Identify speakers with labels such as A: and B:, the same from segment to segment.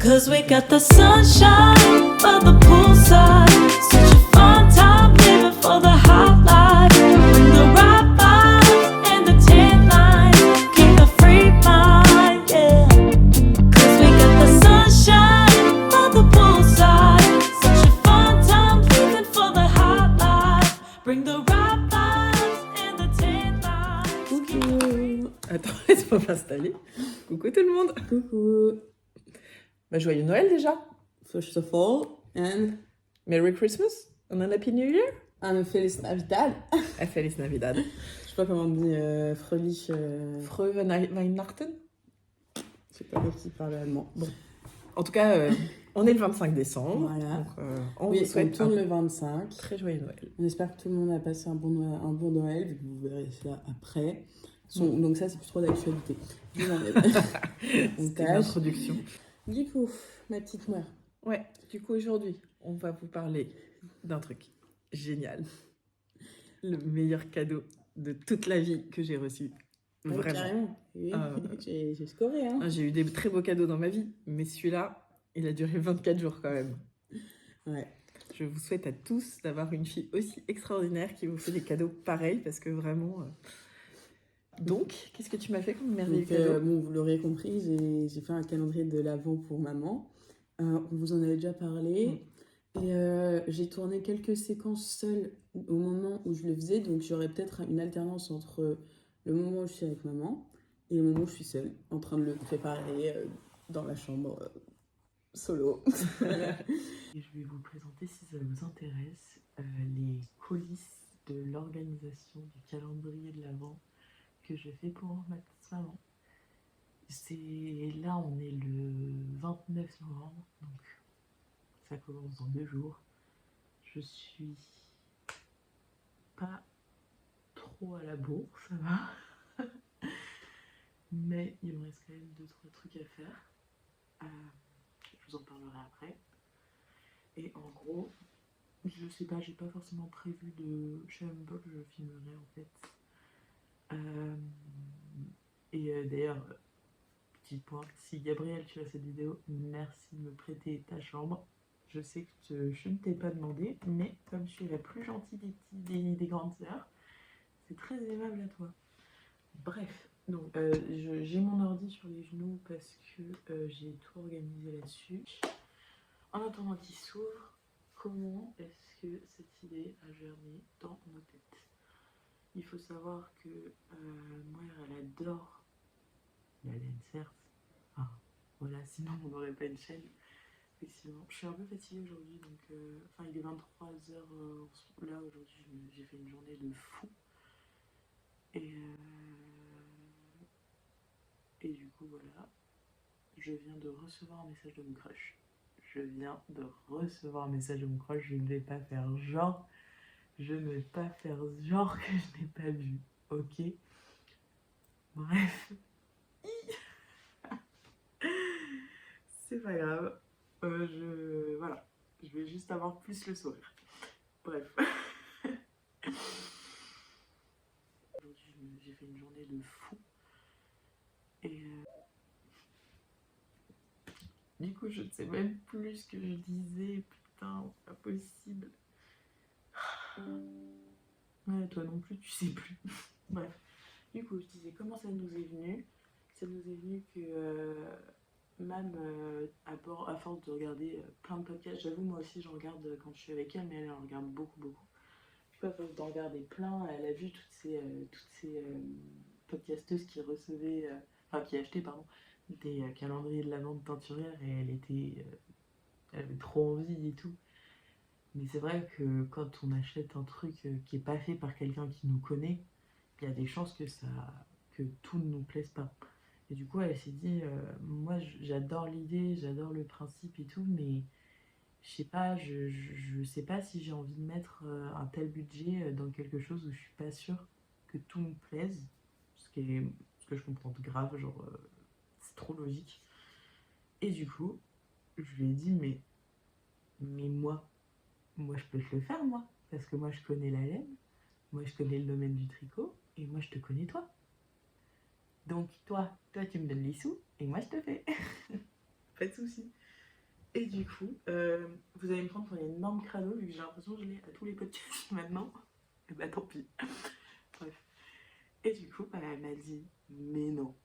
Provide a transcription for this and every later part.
A: 'Cause we got the sunshine by the poolside. Such a fun time living for the hot life. Bring the right vibes and the tan line. Keep a free mind, yeah. 'Cause we got the sunshine by the poolside. Such a fun time living for the hot life. Bring the right vibes and the tan line.
B: Coucou. Attends, laisse-moi m'installer. Coucou tout le monde.
C: Coucou.
B: Bah, joyeux Noël déjà.
C: First of all, and
B: Merry Christmas and a Happy New Year.
C: un Feliz Navidad.
B: A Feliz Navidad.
C: Je sais pas comment on dit fröhlich.
B: Fröhe Weihnachten.
C: Je sais pas qui parle allemand. Bon.
B: En tout cas, on est le 25 décembre.
C: Voilà.
B: Donc, on
C: Oui,
B: vous
C: on
B: souhaite
C: tourne
B: un
C: le 25.
B: très joyeux Noël.
C: On espère que tout le monde a passé un bon Noël, vu que vous verrez ça après. Donc ça, c'est plus trop d'actualité. On
B: C'était
C: cache.
B: l'introduction.
C: Du coup, ma petite mère.
B: Ouais, du coup aujourd'hui, on va vous parler d'un truc génial. Le meilleur cadeau de toute la vie que j'ai reçu.
C: Ouais,
B: Vraiment.
C: carrément. Oui,
B: Ah.
C: j'ai scoré, hein.
B: Ah, j'ai eu des très beaux cadeaux dans ma vie, mais celui-là, il a duré 24 jours quand même.
C: Ouais.
B: Je vous souhaite à tous d'avoir une fille aussi extraordinaire qui vous fait des cadeaux pareils, parce que vraiment... Donc, qu'est-ce que tu m'as fait comme merveilleux
C: Donc,
B: cadeau
C: bon, vous l'aurez compris, j'ai fait un calendrier de l'Avent pour maman. On vous en avait déjà parlé. Et j'ai tourné quelques séquences seule au moment où je le faisais. Donc, j'aurais peut-être une alternance entre le moment où je suis avec maman et le moment où je suis seule, en train de le préparer dans la chambre solo.
B: Et je vais vous présenter, si ça vous intéresse, les coulisses de l'organisation du calendrier de l'Avent que je fais pour ma petite maman. Là, on est le 29 novembre, donc ça commence dans 2 jours. Je suis pas trop à la bourre, ça va. Mais il me reste quand même 2-3 trucs à faire. Je vous en parlerai après. Et en gros, je sais pas, j'ai pas forcément prévu de... Je sais même pas que je filmerai en fait. D'ailleurs, petit point, si Gabriel tu as cette vidéo, merci de me prêter ta chambre. Je sais que je ne t'ai pas demandé, mais comme je suis la plus gentille des grandes sœurs, c'est très aimable à toi. Bref, donc j'ai mon ordi sur les genoux parce que j'ai tout organisé là-dessus. En attendant qu'il s'ouvre, comment est-ce que cette idée a germé dans nos têtes? Il faut savoir que moi, elle adore la laine, certes. Ah, voilà, sinon on n'aurait pas une chaîne. Effectivement, je suis un peu fatiguée aujourd'hui, donc il est 23h là aujourd'hui, j'ai fait une journée de fou. Et du coup, voilà, je viens de recevoir un message de mon crush. Je ne vais pas faire genre. Je ne vais pas faire genre que je n'ai pas vu, ok? Bref. C'est pas grave. Voilà. Je vais juste avoir plus le sourire. Bref. Aujourd'hui, j'ai fait une journée de fou. Et du coup, je ne sais même plus ce que je disais. Putain, c'est pas possible. Ouais, toi non plus, tu sais plus. Bref. Du coup, je disais comment ça nous est venu. Ça nous est venu que Mam, à force de regarder plein de podcasts, j'avoue, moi aussi, j'en regarde quand je suis avec elle, mais elle en regarde beaucoup. Du coup, à force d'en regarder plein, elle a vu toutes ces podcasteuses qui recevaient, qui achetaient, pardon, des calendriers de l'Avent de teinturière, et elle avait trop envie et tout. Mais c'est vrai que quand on achète un truc qui est pas fait par quelqu'un qui nous connaît, il y a des chances que tout ne nous plaise pas. Et du coup, elle s'est dit, moi j'adore l'idée, j'adore le principe et tout, mais je sais pas, je sais pas si j'ai envie de mettre un tel budget dans quelque chose où je suis pas sûre que tout me plaise. Ce que je comprends grave, genre c'est trop logique. Et du coup, je lui ai dit, mais moi je peux te le faire, moi, parce que moi je connais la laine, moi je connais le domaine du tricot, et moi je te connais toi. Donc toi tu me donnes les sous, et moi je te fais. Pas de soucis. Et du coup, vous allez me prendre pour une énorme crado, vu que j'ai l'impression que je l'ai à tous les podcasts maintenant. Et bah tant pis. Bref. Et du coup, bah, elle m'a dit, mais non,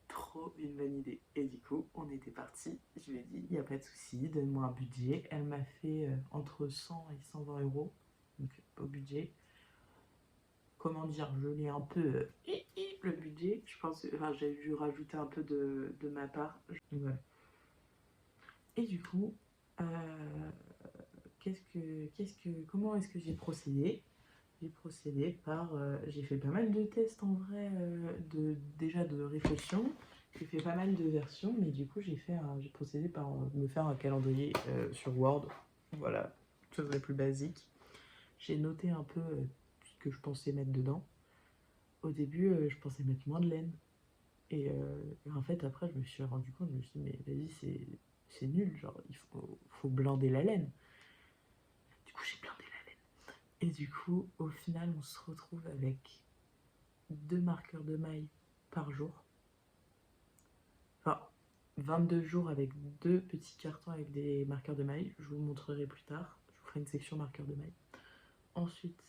B: trop une bonne idée. Et du coup, on était parti. Je lui ai dit, il n'y a pas de souci, donne-moi un budget. Elle m'a fait entre 100 et 120 euros, donc au budget. Comment dire, je l'ai un peu le budget. Je pense, enfin, j'ai dû rajouter un peu de ma part. Donc, voilà. Et du coup, comment est-ce que j'ai procédé? J'ai procédé par, j'ai fait pas mal de tests en vrai, déjà de réflexion. J'ai fait pas mal de versions, mais du coup j'ai procédé par me faire un calendrier sur Word. Voilà, chose la plus basique. J'ai noté un peu ce que je pensais mettre dedans. Au début, je pensais mettre moins de laine. Et en fait, après, je me suis rendu compte, je me suis dit, mais vas-y, c'est nul, genre, faut blinder la laine. Du coup, j'ai blindé la laine. Et du coup, au final, on se retrouve avec 2 marqueurs de maille par jour. Enfin, 22 jours avec 2 petits cartons avec des marqueurs de maille. Je vous montrerai plus tard. Je vous ferai une section marqueurs de maille. Ensuite,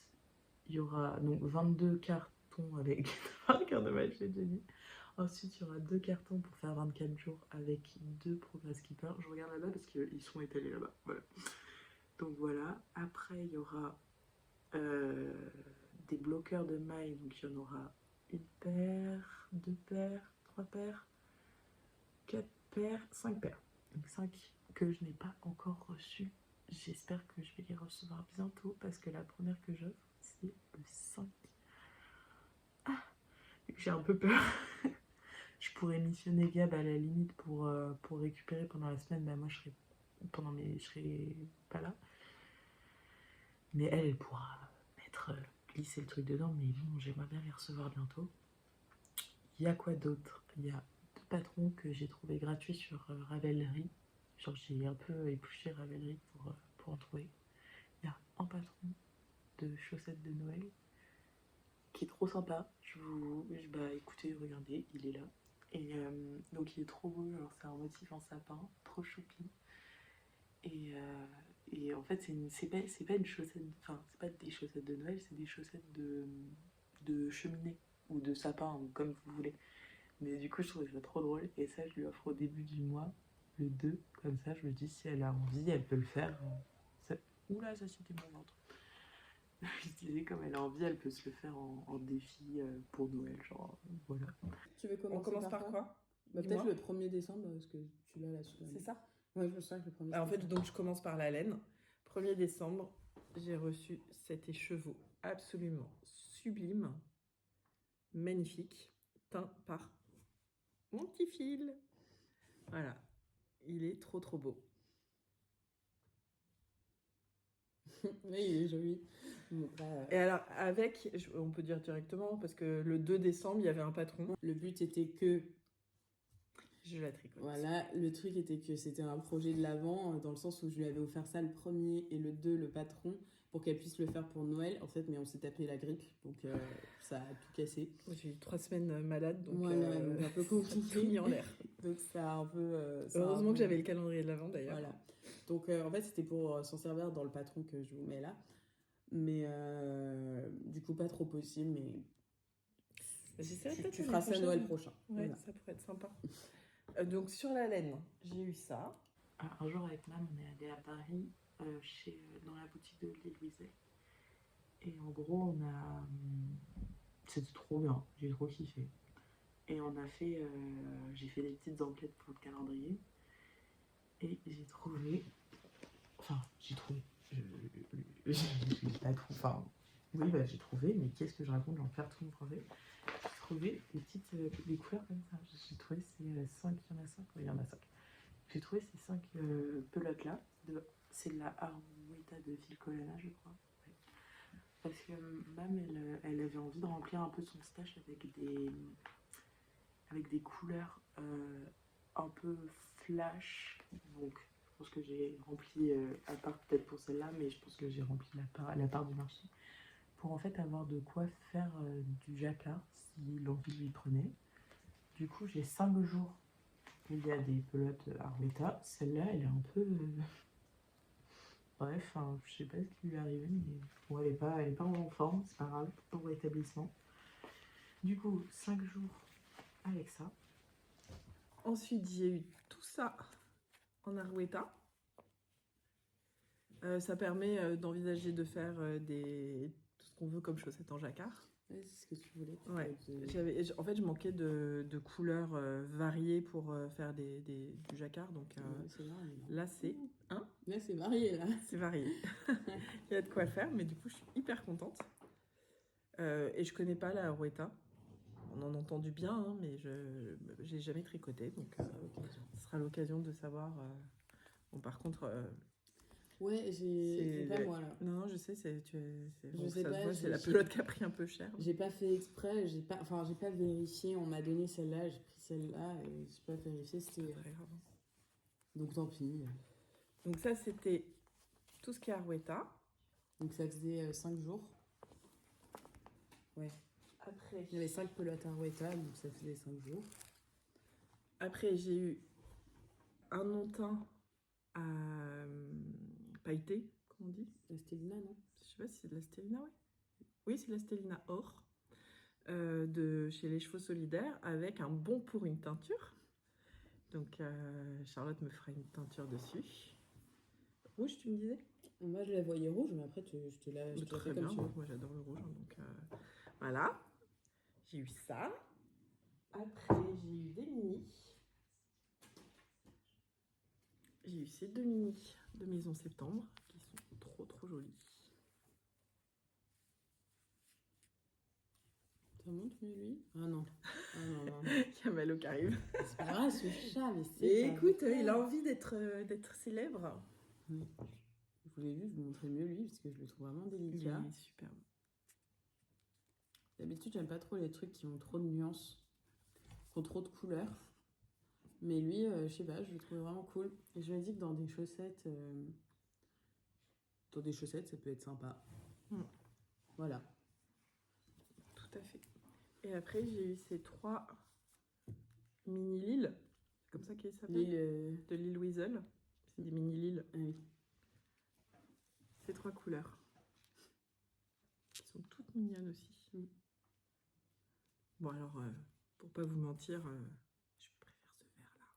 B: il y aura donc 22 cartons avec marqueurs de maille, je l'ai déjà dit. Ensuite, il y aura 2 cartons pour faire 24 jours avec 2 Progress Keeper. Je regarde là-bas parce qu'ils sont étalés là-bas. Voilà. Donc voilà. Après, il y aura des bloqueurs de mailles. Donc il y en aura 1 paire, 2 paires, 3 paires, 4 paires, 5 paires. Donc 5 que je n'ai pas encore reçues. J'espère que je vais les recevoir bientôt parce que la première que j'offre, c'est le 5. Ah, j'ai un peu peur. Je pourrais missionner Gab à la limite pour récupérer pendant la semaine. Bah moi je serai pas là. Mais elle pourra glisser le truc dedans. Mais bon, j'aimerais bien les recevoir bientôt. Il y a quoi d'autre? Il y a 2 patrons que j'ai trouvé gratuits sur Ravelry. Genre j'ai un peu épluché Ravelry pour en trouver. Il y a un patron de chaussettes de Noël qui est trop sympa. Bah écoutez, regardez, il est là. Et donc il est trop beau, genre c'est un motif en sapin, trop choupi. Et en fait c'est pas une chaussette, enfin c'est pas des chaussettes de Noël, c'est des chaussettes de cheminée ou de sapin, ou comme vous voulez. Mais du coup je trouvais ça trop drôle et ça je lui offre au début du mois, le 2, comme ça je me dis si elle a envie, elle peut le faire. Oula, ça c'était mon ventre. Je disais, comme elle a envie, elle peut se le faire en défi pour Noël, genre, voilà.
C: Tu veux commencer
D: On commence par quoi?
C: Bah, peut-être le 1er décembre, parce que tu l'as là sous la main.
D: C'est ça?
C: Ouais, je me souviens que le 1er
D: En fait, donc je commence par la laine. 1er décembre, j'ai reçu cet écheveau absolument sublime, magnifique, teint par mon petit fil. Voilà, il est trop trop beau.
C: Oui, il est joli. Bon,
D: Et alors, on peut dire directement, parce que le 2 décembre, il y avait un patron.
C: le but était que,
D: Je la tricote.
C: voilà, le truc était que c'était un projet de l'avant, dans le sens où je lui avais offert ça le 1er et le 2, le patron, pour qu'elle puisse le faire pour Noël, en fait, mais on s'est tapé la grippe, donc ça a tout cassé.
D: J'ai eu 3 semaines malade, donc,
C: Voilà, donc un peu compliqué.
D: tout mis en l'air.
C: Donc ça a un peu...
D: Heureusement que j'avais le calendrier de l'avant d'ailleurs.
C: Voilà. Donc en fait, c'était pour s'en servir dans le patron que je vous mets là. Mais du coup, pas trop possible, mais tu feras ça Noël prochain.
D: Ouais,
C: Voilà.
D: ça pourrait être sympa. Donc sur la laine, j'ai eu ça.
B: Un jour avec Mam, on est allé à Paris, dans la boutique de Lille Louiset. Et en gros, c'était trop bien, j'ai trop kiffé. Et j'ai fait des petites emplettes pour le calendrier. Et j'ai trouvé, oui, bah, j'ai trouvé, mais qu'est-ce que je raconte, j'en perds tout mon français. J'ai trouvé des couleurs comme ça. J'ai trouvé ces 5, il y en a 5, oui, il y en a 5. J'ai trouvé ces 5 pelotes-là. C'est de la Arwita de Filcolana, je crois. Ouais. Parce que Mam, elle avait envie de remplir un peu son stash avec des couleurs un peu flash. Donc, je pense que j'ai rempli, à part peut-être pour celle-là, mais je pense que j'ai rempli la part du marché. Pour en fait avoir de quoi faire du jacquard, si l'envie lui prenait. Du coup, j'ai 5 jours Il y a des pelotes Arwetta. Celle-là, elle est un peu. Bref, hein, je sais pas ce qui lui est arrivé, mais bon, elle est pas en forme, c'est pas grave, au rétablissement. Du coup, 5 jours avec ça.
D: Ensuite, j'ai eu tout ça en Arwetta. Ça permet d'envisager de faire tout ce qu'on veut comme chaussettes en jacquard.
C: Ouais, c'est ce que tu voulais.
D: Ouais.
C: De-
D: En fait, je manquais de couleurs variées pour faire du jacquard. Donc
C: Ouais, c'est varié.
D: là, c'est
C: Là, c'est varié, là.
D: c'est varié. Il y a de quoi faire, mais du coup, je suis hyper contente. Et je connais pas la Arwetta. On en a entendu bien, hein, mais je n'ai jamais tricoté. Donc, ce sera l'occasion de savoir. Bon, par contre.
C: Ouais, j'ai pas
D: c'est-
C: moi, là.
D: Non, je sais, bon,
C: sais
D: ça
C: pas,
D: se voit, c'est la
C: j'ai-
D: pelote qui a pris un peu cher.
C: J'ai pas fait exprès, j'ai pas vérifié. On m'a donné celle-là, j'ai pris celle-là et j'ai pas vérifié. C'était.
D: Très grave.
C: Donc tant pis.
D: Donc ça, c'était tout ce qui est Arwetta.
C: Donc ça faisait 5 jours. Ouais.
D: Après,
C: Il y avait 5 pelotes Arwetta, donc ça faisait 5 jours.
D: j'ai eu un non-teint à pailleté, comment on dit?
C: La Stélina, non?
D: Je sais pas si c'est de la stélina, oui. Oui, c'est de la stélina or de chez Les Chevaux Solidaires avec un bon pour une teinture. Donc Charlotte me fera une teinture dessus. Rouge, tu me disais?
C: Moi, je la voyais rouge, mais après, je te la
D: Très
C: fais
D: bien,
C: comme tu veux.
D: moi j'adore le rouge. Hein, donc voilà, j'ai eu ça. Après, j'ai eu des mini. J'ai eu ces 2 mini de Maison Septembre qui sont trop jolies.
C: Ça monte mieux, lui? Ah non. Ah non, non, non.
D: Il y a Malo qui arrive.
C: C'est pas grave, ce chat, mais c'est.
D: Et
C: pas
D: écoute,
C: vrai.
D: il a envie d'être célèbre.
C: Oui. Je voulais juste vous montrer mieux lui, parce que je le trouve vraiment
D: Il
C: délicat.
D: est superbe.
C: D'habitude, j'aime pas trop les trucs qui ont trop de nuances, qui ont trop de couleurs. Mais lui, je sais pas, je le trouve vraiment cool. Et je me dis que dans des chaussettes, ça peut être sympa.
D: Mm.
C: Voilà.
D: Tout à fait. Et après, j'ai eu ces 3 mini Lille. C'est comme ça qu'ils s'appellent? De Lille Weasel. C'est des mini Lille.
C: Ah oui.
D: Ces 3 couleurs. Elles sont toutes mignonnes aussi.
C: Mm.
D: Bon, alors, pour pas vous mentir, je préfère ce vert-là.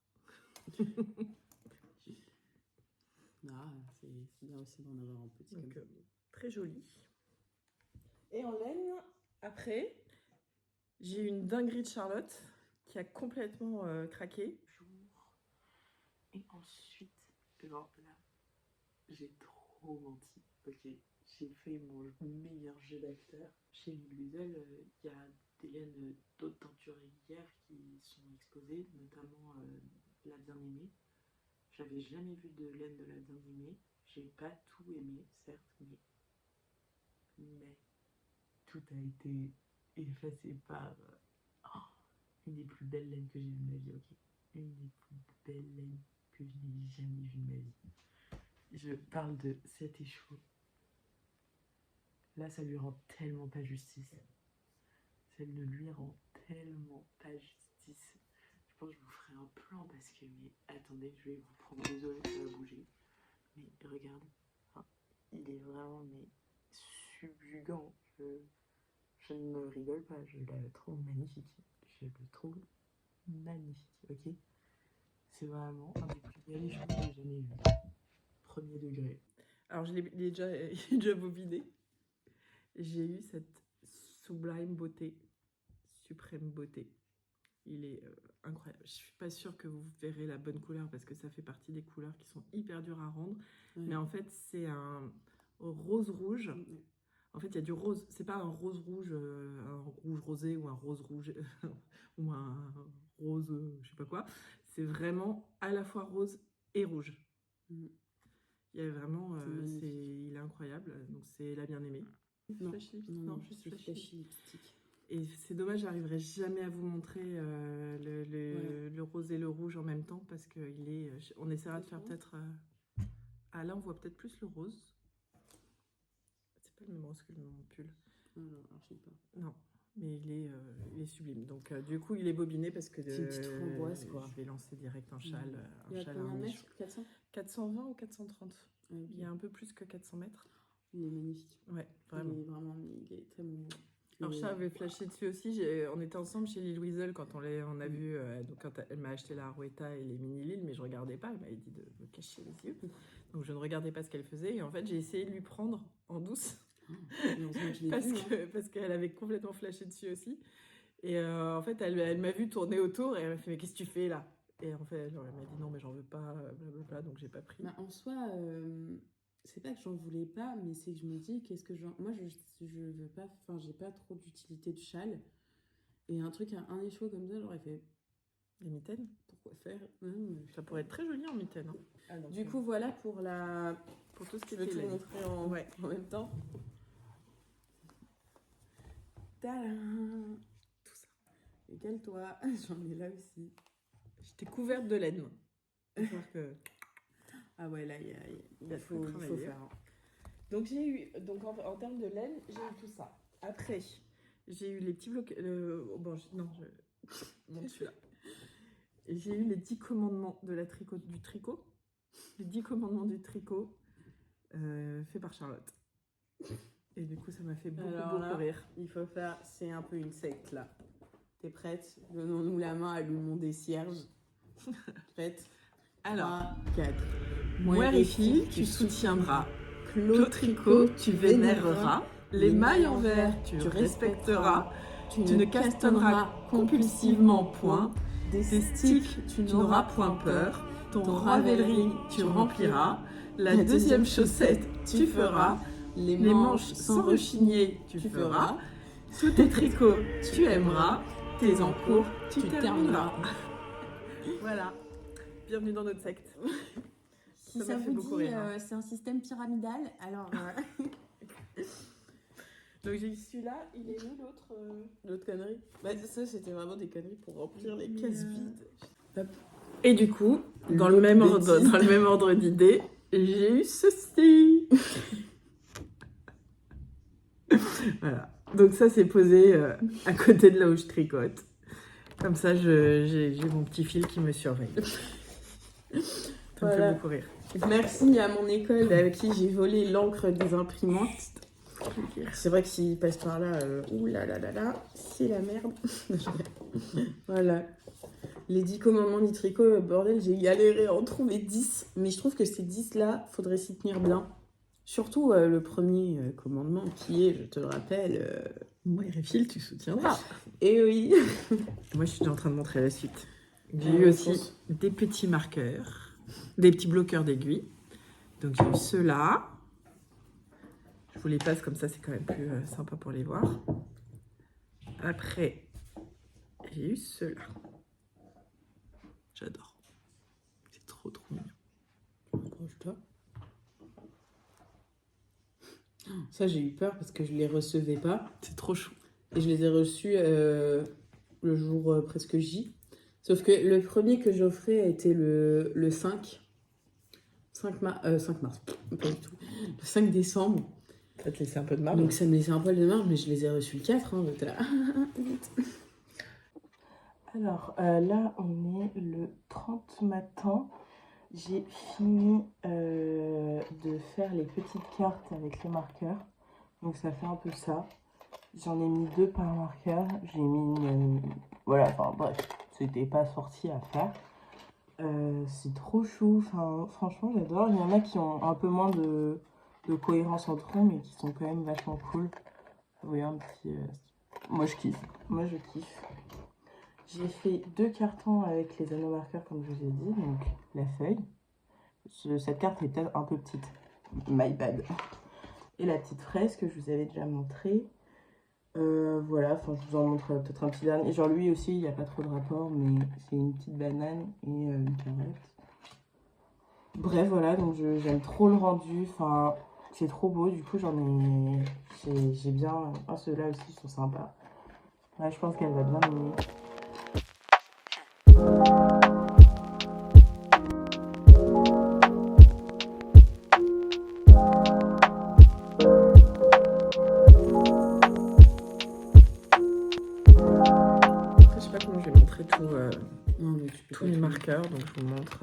C: Ah, c'est bien aussi d'en avoir un petit
D: Donc,
C: comme ça.
D: très joli. Et en laine, après, j'ai eu une dinguerie de Charlotte qui a complètement craqué.
B: Jour. Et ensuite, genre là, j'ai trop menti. Ok, j'ai fait mon meilleur jeu d'acteur. Chez Louisel, il y a des laines d'autres teinturières qui sont exposées, notamment la bien-aimée. J'avais jamais vu de laine de la bien-aimée. J'ai pas tout aimé, certes, mais tout a été effacé par une des plus belles laines que j'ai vues de ma vie, ok? Une des plus belles laines que je n'ai jamais vues de ma vie. Je parle de cet écheveau. Là, ça lui rend tellement pas justice. Ça ne lui rend tellement pas justice. Je pense que je vous ferai un plan parce que, mais attendez, je vais vous prendre, désolé, ça va bouger. Mais regarde, hein, il est vraiment mais subjugant. Je ne rigole pas, je la trouve magnifique. Je le trouve magnifique, ok? C'est vraiment un des plus belles choses que j'ai jamais vu. Premier degré.
D: Alors, je l'ai déjà bobiné. J'ai eu cette sublime beauté, suprême beauté. Il est incroyable. Je suis pas sûre que vous verrez la bonne couleur parce que ça fait partie des couleurs qui sont hyper dures à rendre.
C: Ouais.
D: Mais en fait, c'est un rose rouge.
C: Mm.
D: En fait, il y a du rose. C'est pas un rose rouge, un rouge rosé ou un rose rouge ou un rose, je sais pas quoi. C'est vraiment à la fois rose et rouge.
C: Mm.
D: Il y a vraiment,
C: C'est magnifique.
D: il est incroyable. Donc c'est la bien-aimée.
C: Non,
D: Flashy.
C: non,
D: juste
C: c'est
D: flashy.
C: flashy lipstick.
D: Et c'est dommage, j'arriverai jamais à vous montrer le rose et le rouge en même temps parce que on essaiera de faire peut-être. Ah là, on voit peut-être plus le rose. C'est pas le même rose que mon pull.
C: Non, non, archi pas.
D: Non, Mais il est sublime. Donc, du coup, il est bobiné parce que
C: C'est une petite framboise, quoi.
D: je vais lancer direct un châle.
C: Il y
D: Un
C: a
D: châle
C: combien
D: à
C: de
D: un
C: mètres?
D: échou.
C: 400?
D: 420 ou 430.
C: Ok.
D: Il y a un peu plus que 400 mètres.
C: Il est magnifique.
D: Ouais, vraiment.
C: Il est très bon.
D: Alors,
C: Et-
D: Charles avait flashé dessus aussi. On était ensemble chez Lille Wiesel quand on a vu. Donc, quand elle m'a acheté la Arouetta et les mini Lille, mais je regardais pas. Elle m'avait dit de me cacher les yeux. Donc, je ne regardais pas ce qu'elle faisait. Et en fait, j'ai essayé de lui prendre en douce
C: Heureusement que je l'ai
D: parce
C: vu, hein.
D: parce qu'elle avait complètement flashé dessus aussi. Et en fait, elle m'a vu tourner autour et elle m'a fait mais qu'est-ce que tu fais là? Et en fait, elle m'a dit non mais j'en veux pas, blablabla, donc j'ai pas pris.
C: Bah, en soi, c'est pas que j'en voulais pas, mais c'est que je me dis, qu'est-ce que j'en. Moi, je veux pas. Enfin, j'ai pas trop d'utilité de châle. Et un truc, un écheau comme ça, j'aurais fait.
D: Les mitaines,
C: Pourquoi faire?
D: ça pourrait être très joli en mitaine. Hein. Ah, donc,
C: Du coup, voilà pour la.
D: pour tout ce qui
C: Je vais
D: était
C: te
D: laine.
C: montrer en,
D: Ouais.
C: en même temps. Tadam!
D: Tout ça.
C: Égale-toi, j'en ai là aussi.
D: J'étais couverte de laine. Donc,
C: Ah ouais, là, il
D: y a de quoi
C: faut
D: travailler.
C: faire. Hein.
D: donc j'ai eu, donc en termes de laine, j'ai eu tout ça. Après, j'ai eu les petits blocs. Bon, non, je monte celui-là. Et j'ai eu les 10 commandements de du tricot. Les 10 commandements du tricot fait par Charlotte. Et du coup, ça m'a fait beaucoup,
C: Alors
D: beaucoup
C: là,
D: rire.
C: Il faut faire, c'est un peu une secte là. T'es prête? Donnons-nous la main à l'union des cierges. Prête?
D: Alors,
C: 3, 4.
D: moi et fille, tu soutiendras. Claude Tricot, tu vénéreras. Les mailles en verre, tu respecteras. Tu ne castonneras compulsivement point. Des sticks, tu n'auras point peur. Ton ravellerie, tu rempliras. La deuxième chaussette, tu feras.
C: Les
D: Les manches sans rechigner, tu feras. Tous tes tricots, tu aimeras. Tes encours, tu termineras. Voilà. Bienvenue dans notre secte.
C: Si
D: Ça
C: ça
D: m'a fait
C: vous
D: beaucoup
C: dit,
D: rire, hein.
C: c'est un système pyramidal. Alors,
D: Donc j'ai eu celui-là, il est où l'autre
C: l'autre connerie. Bah, ça, c'était vraiment des conneries pour remplir les
D: Mais,
C: caisses vides. Hop.
D: Et du coup, dans le
C: L'autre
D: même
C: bêtise.
D: ordre d'idée, j'ai eu ceci. Voilà. Donc ça, c'est posé à côté de là où je tricote. Comme ça, j'ai mon petit fil qui me surveille. Ça me
C: Voilà.
D: fait beaucoup rire.
C: Merci à mon école avec qui j'ai volé l'encre des imprimantes. C'est vrai que s'il passe par là, ouh là là là là, c'est la merde. Voilà. Les 10 commandements du tricot, bordel, j'ai galéré à en trouver 10. Mais je trouve que ces 10-là, faudrait s'y tenir bien. Surtout le premier commandement qui est, je te le rappelle,
D: Moi, Fil, tu soutiendras.
C: eh oui.
D: Moi, je suis en train de montrer la suite. J'ai
C: Ah,
D: eu
C: je
D: aussi
C: pense.
D: des petits marqueurs, des petits bloqueurs d'aiguilles. Donc, j'ai eu ceux-là. Je vous les passe comme ça, c'est quand même plus sympa pour les voir. Après, j'ai eu ceux-là. J'adore. C'est trop, trop mignon.
C: Approche-toi. Ça, j'ai eu peur parce que je les recevais pas.
D: C'est trop chou.
C: Et je les ai reçus le jour presque J. Sauf que le premier que j'offrais a été le 5. 5 mars, pas du tout. Le 5 décembre.
D: Ça te laissait un peu de marge.
C: Donc ça me laissait un poil de marge, mais je les ai reçus le 4. Hein, j'étais là. Vite.
B: Alors là, on est le 30 matin. J'ai fini de faire les petites cartes avec les marqueurs. Donc ça fait un peu ça. J'en ai mis 2 par marqueur. J'ai mis voilà, enfin bref, c'était pas sorti à faire. C'est trop chou. Enfin, franchement, j'adore. Il y en a qui ont un peu moins de cohérence entre eux, mais qui sont quand même vachement cool. Vous voyez un petit... Moi, je kiffe. Moi, je kiffe. J'ai fait 2 cartons avec les anneaux marqueurs, comme je vous ai dit, donc la feuille. Cette carte est peut-être un peu petite. My bad. Et la petite fraise que je vous avais déjà montrée. Voilà, enfin, je vous en montre peut-être un petit dernier. Genre, lui aussi, il n'y a pas trop de rapport, mais c'est une petite banane et une carotte. Bref, voilà, donc j'aime trop le rendu. Enfin, c'est trop beau. Du coup, j'ai bien... Ah, ceux-là aussi sont sympas. Ouais, je pense qu'elle va bien m'aimer.
D: cœur, donc je vous montre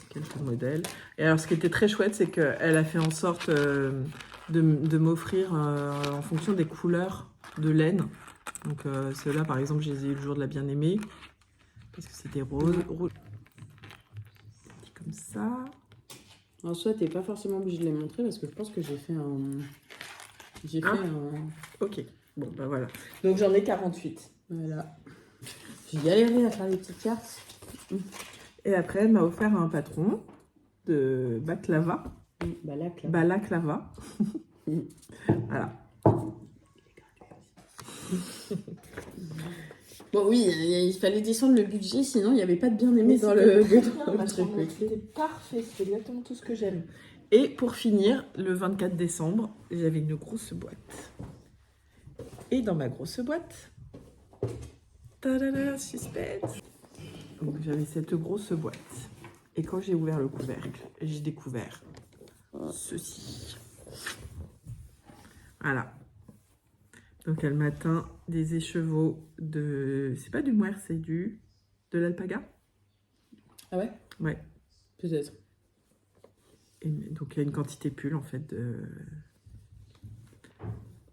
D: quelques modèles. Et alors, ce qui était très chouette, c'est qu'elle a fait en sorte de m'offrir en fonction des couleurs de laine. Donc, ceux-là, par exemple, je les ai eu le jour de la bien-aimée, parce que c'était rose, comme ça.
C: En soi, t'es pas forcément obligé de les montrer parce que je pense que j'ai fait un. J'ai fait un.
D: Ok, bon, bah voilà. Donc, j'en ai 48.
C: Voilà. J'ai galéré à faire les petites cartes.
D: Et après, elle m'a offert un patron de baklava. Balaklava. Voilà.
C: Bon, oui, il fallait descendre le budget, sinon il n'y avait pas de bien-aimé dans le truc.
D: C'était parfait, c'était exactement tout ce que j'aime. Et pour finir, le 24 décembre, j'avais une grosse boîte. Et dans ma grosse boîte, tadada, suspense. Donc j'avais cette grosse boîte. Et quand j'ai ouvert le couvercle, j'ai découvert ceci. Voilà. Donc elle m'a teint des écheveaux de... C'est pas du mohair, c'est de l'alpaga.
C: Ah ouais?
D: Ouais.
C: Peut-être.
D: Et donc il y a une quantité pull en fait de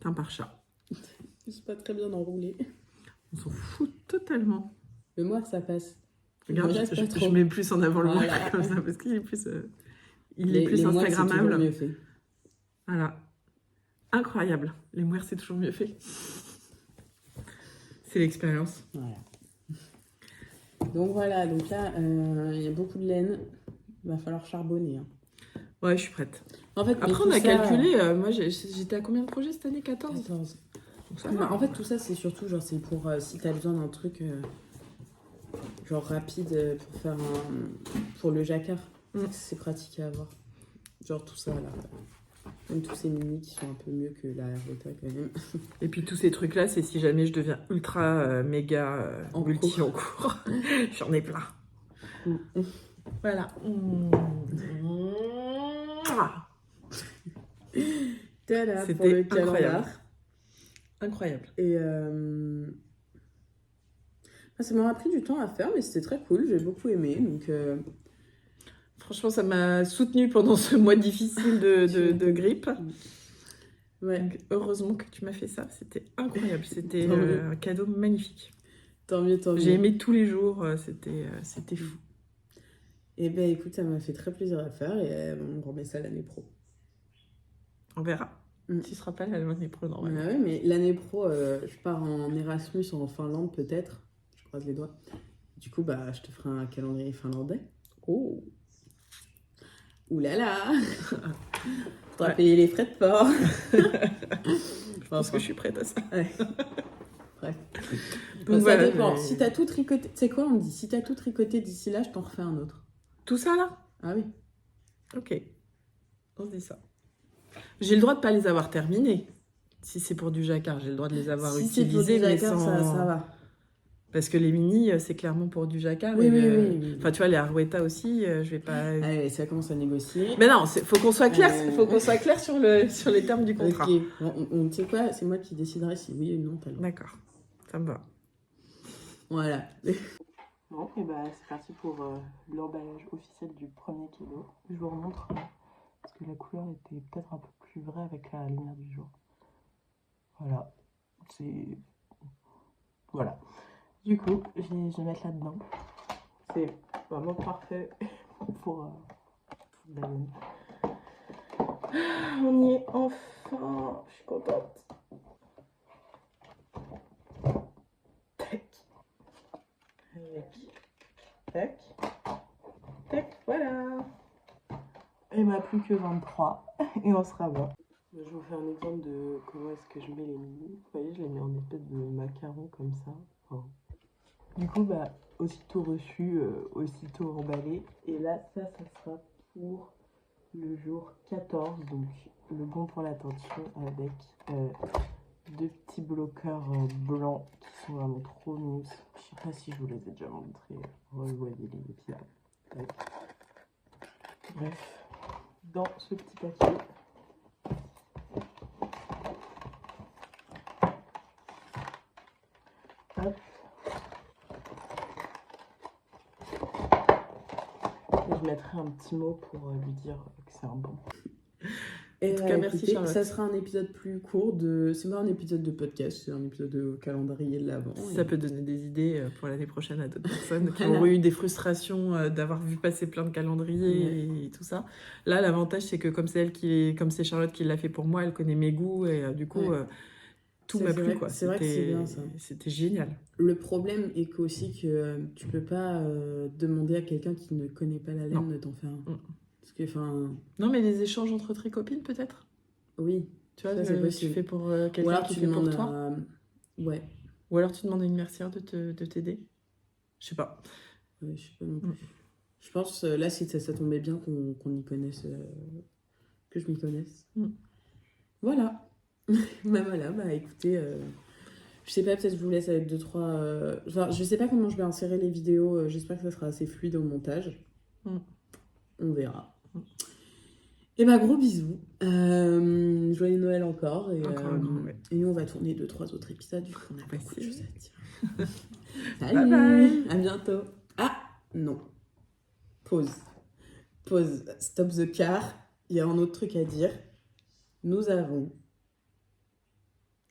D: teint par chat.
C: C'est pas très bien enroulé.
D: On s'en fout totalement.
C: Le moire, ça passe.
D: Regarde, je mets plus en avant le moire comme ça parce qu'il est plus, il est plus instagrammable.
C: Mieux fait.
D: Voilà. Incroyable. Les moires, c'est toujours mieux fait. C'est l'expérience.
C: Voilà. Donc voilà, donc là, il y a beaucoup de laine. Il va falloir charbonner. Hein.
D: Ouais, je suis prête.
C: En fait,
D: après, on a calculé. Moi, j'étais à combien de projets cette année? 14.
C: 14.
D: Donc, ça
C: En fait, tout ça, c'est surtout genre, c'est pour si t'as besoin d'un truc genre rapide pour faire pour le jacquard. C'est pratique à avoir. Genre tout ça là. Même tous ces mini qui sont un peu mieux que la Hervota quand même.
D: Et puis tous ces trucs-là, c'est si jamais je deviens ultra méga multi en cours. J'en ai plein. Voilà. C'était incroyable. Incroyable.
C: Et ça m'aura pris du temps à faire, mais c'était très cool. J'ai beaucoup aimé. Donc,
D: franchement, ça m'a soutenue pendant ce mois difficile de grippe.
C: Ouais.
D: Donc, heureusement que tu m'as fait ça. C'était incroyable. C'était un cadeau magnifique.
C: Tant mieux, tant mieux.
D: J'ai aimé tous les jours. C'était fou.
C: Et ben écoute, ça m'a fait très plaisir à faire et on remet ça l'année pro.
D: On verra. Tu seras pas l'année pro normalement.
C: Ouais, mais l'année pro, je pars en Erasmus en Finlande peut-être. Je croise les doigts. Du coup, bah, je te ferai un calendrier finlandais.
D: Oh.
C: Ouh là là. Faudra payer les frais de port.
D: Je pense que je suis prête à ça.
C: Ouais. Bref.
D: Donc
C: ça
D: voilà,
C: dépend.
D: mais...
C: Si t'as tout tricoté, tu sais quoi, on me dit, si t'as tout tricoté d'ici là, je t'en refais un autre.
D: Tout ça là?
C: Ah oui.
D: Ok. On se dit ça. J'ai le droit de pas les avoir terminés. Si c'est pour du jacquard, j'ai le droit de les avoir utilisés, mais sans...
C: ça va.
D: Parce que les mini, c'est clairement pour du jacquard.
C: Oui,
D: oui. Enfin, tu vois, les Arweta aussi, je vais pas...
C: Allez, ça commence à négocier.
D: Mais non, faut qu'on soit clair. Faut qu'on soit clair sur les termes du contrat.
C: Ok. Bon, tu sais quoi, c'est moi qui déciderai si oui ou non t'as le droit.
D: D'accord. Ça me va.
C: Voilà.
B: Bon, et bah c'est parti pour l'emballage officiel du premier kilo. Je vous remontre parce que la couleur était peut-être un peu plus vraie avec la lumière du jour. Voilà. Voilà. Du coup, je vais mettre là-dedans. C'est vraiment parfait pour la laine. On y est enfin. Je suis contente. Tac. Tac. Tac. Voilà. Il m'a plus que 23 et on sera bon. Je vais vous faire un exemple de comment est-ce que je mets les mini. Vous voyez, je les mets en espèce de macaron comme ça. Enfin, du coup, bah, aussitôt reçu, aussitôt emballé. Et là, ça sera pour le jour 14. Donc, le bon pour la tension avec deux petits bloqueurs blancs qui sont vraiment trop mignons. Je sais pas si je vous les ai déjà montrés. Revoyez les épisodes. Bref, dans ce petit papier. Hop. mettrai un petit mot pour lui dire que c'est un bon.
C: Et
D: En tout cas, merci,
C: écoutez,
D: Charlotte.
C: ça sera un épisode plus court c'est pas un épisode de podcast, c'est un épisode de calendrier de l'avant.
D: Ça peut donner des idées pour l'année prochaine à d'autres personnes qui
C: Voilà.
D: auront eu des frustrations d'avoir vu passer plein de calendriers et tout ça. Là, l'avantage, c'est que comme c'est Charlotte qui l'a fait pour moi, elle connaît mes goûts et du coup,
C: Ouais.
D: tout
C: C'est
D: m'a
C: vrai-
D: plu, quoi.
C: c'est vrai que c'est bien, ça.
D: C'était génial.
C: Le problème est qu'aussi que tu peux pas demander à quelqu'un qui ne connaît pas la laine de t'en faire un.
D: Mm.
C: Parce que, enfin,
D: Non, mais des échanges entre tricopines, peut-être.
C: oui.
D: Tu vois,
C: Ça, c'est
D: tu
C: possible.
D: fais pour
C: Ou
D: quelqu'un
C: alors
D: qui
C: tu
D: fait pour
C: demandes
D: toi.
C: à... Ouais.
D: Ou alors tu demandes à une mercière de t'aider. Je sais pas.
C: Ouais, je sais pas non plus. Je pense, là, si ça tombait bien qu'on y connaisse, que je m'y connaisse.
D: Mm.
C: Voilà. Bah écoutez, je sais pas, peut-être je vous laisse avec 2-3... Enfin, je sais pas comment je vais insérer les vidéos, j'espère que ça sera assez fluide au montage.
D: Mm.
C: On verra. Et bah gros bisous. Joyeux Noël encore. Et,
D: Encore un grand, ouais.
C: et nous, on va tourner 2-3 autres épisodes, vu qu'on a
D: va
C: beaucoup de
D: essayer.
C: choses à dire.
D: Bye
C: Salut,
D: bye.
C: à bientôt. Ah, non. Pause. Stop the car. Il y a un autre truc à dire. Nous avons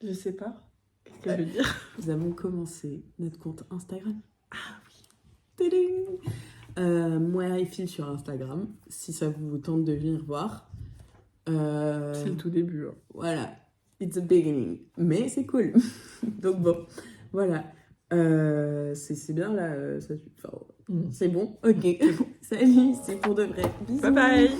D: Je sais pas. Qu'est-ce qu'elle veut dire?
C: Nous avons commencé notre compte Instagram. Ah oui. Tadam. Moi et Phil sur Instagram, si ça vous tente de venir voir.
D: C'est le tout début. Hein.
C: Voilà. It's the beginning. Mais c'est cool. Donc bon, voilà. C'est bien là. Enfin, c'est bon. Ok. Salut, c'est pour de vrai. Bisous.
D: Bye bye.